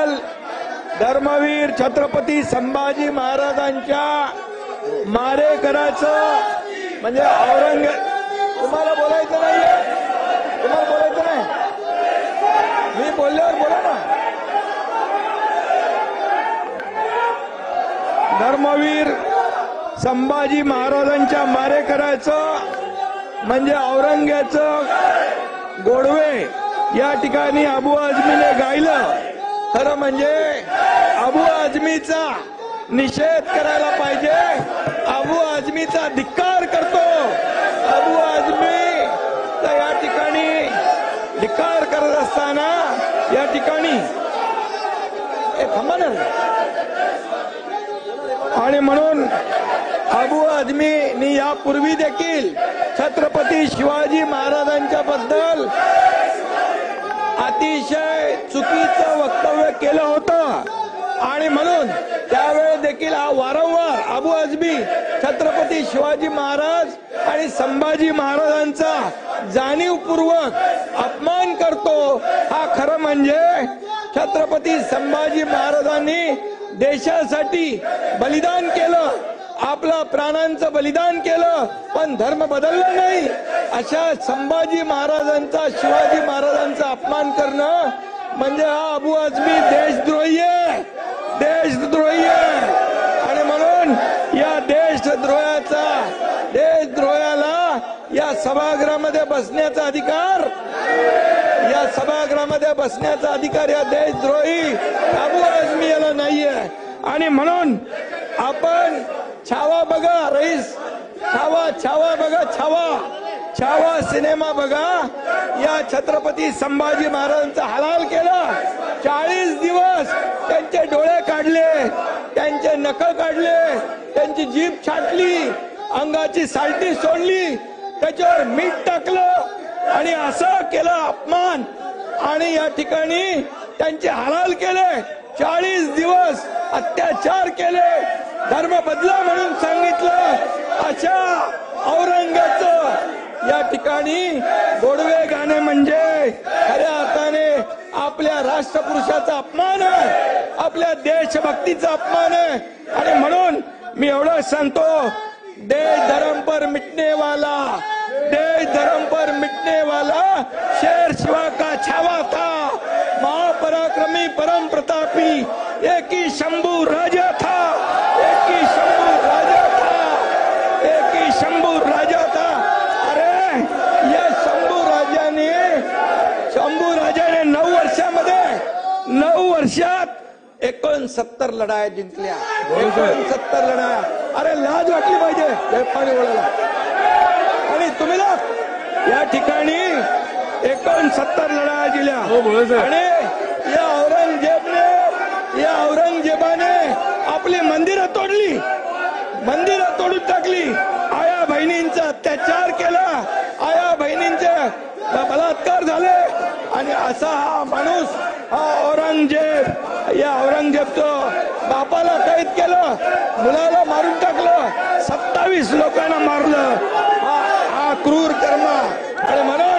बद्दल धर्मवीर छत्रपती संभाजी महाराजांच्या मारेकराचं म्हणजे तुम्हाला बोलायचं नाहीये, तुम्हाला बोलायचं नाही, मी बोलल्यावर बोला ना. धर्मवीर संभाजी महाराजांच्या मारेकराचं म्हणजे औरंग्याचं गोडवे या ठिकाणी अबू आझमीने गायलं. खरं म्हणजे अबू आझमीचा निषेध करायला पाहिजे. अबू आझमीचा धिक्कार करतो. अबू आझमी तर या ठिकाणी धिक्कार करत असताना या ठिकाणी थांबा ना. आणि म्हणून अबू आझमींनी यापूर्वी देखील छत्रपती शिवाजी महाराजांच्या बद्दल अतिशय चुकीचं वक्तव्य केलं होतं. आणि म्हणून त्यावेळी देखील हा वारंवार अबू आझमी छत्रपती शिवाजी महाराज आणि संभाजी महाराजांचा जाणीवपूर्वक अपमान करतो. हा खरं म्हणजे छत्रपती संभाजी महाराजांनी देशासाठी बलिदान केलं, आपलं प्राणांचं बलिदान केलं, पण धर्म बदलला नाही. अशा संभाजी महाराजांचा शिवाजी महाराजांचा अपमान करणं म्हणजे हा अबू आझमी देशद्रोही आहे, देशद्रोही आहे. आणि म्हणून या देशद्रोहाला या सभागृहामध्ये बसण्याचा अधिकार, या सभागृहामध्ये बसण्याचा अधिकार या देशद्रोही अबू आझमी याला नाहीये. आणि म्हणून आपण छावा बघा रईस, छावा बघा, छावा सिनेमा बघा. या छत्रपती संभाजी महाराजांचा हलाल केला. 40 दिवस त्यांचे डोळे काढले, त्यांचे नख काढले, त्यांची जीभ छाटली, अंगाची सालटी सोडली, त्याच्यावर मीठ टाकलं आणि असं केलं अपमान. आणि या ठिकाणी त्यांचे हलाल केले. 40 दिवस अत्याचार केले, धर्म बदला म्हणून सांगितलं. अशा औरंग्याचं या ठिकाणी गोडवे गाणे म्हणजे खऱ्या अर्थाने आपल्या राष्ट्रपुरुषाचा अपमान आहे, आपल्या देशभक्तीचा अपमान आहे. आणि म्हणून मी एवढं सांगतो, देश धर्म पर मिटने वाला, देश धर्म पर मिटने वाला शेर शिवा का छावा था, महापराक्रमी परम प्रतापी एक ही शंभू राजा था, एक ही शंभू राजा था, एक ही शंभू राजा था. अरे या शंभू राजाने 9 वर्षात 69 लढाया जिंकल्या, 69 लढाया. अरे लाज वाटली पाहिजे पाणी बोलायला. आणि तुम्ही या ठिकाणी 69 लढाया दिल्या. आणि या औरंगजेबाने आपली मंदिरं तोडली, मंदिरं तोडून टाकली, आया बहिणींचा अत्याचार केला, आया बहिणींचे बलात्कार झाले. आणि असा हा माणूस, हा औरंगजेब, या औरंगजेबचं बापाला कैद केलं, मुलाला मारून टाकलं, 27 लोकांना मारलं. हा क्रूर कर्म. आणि म्हणून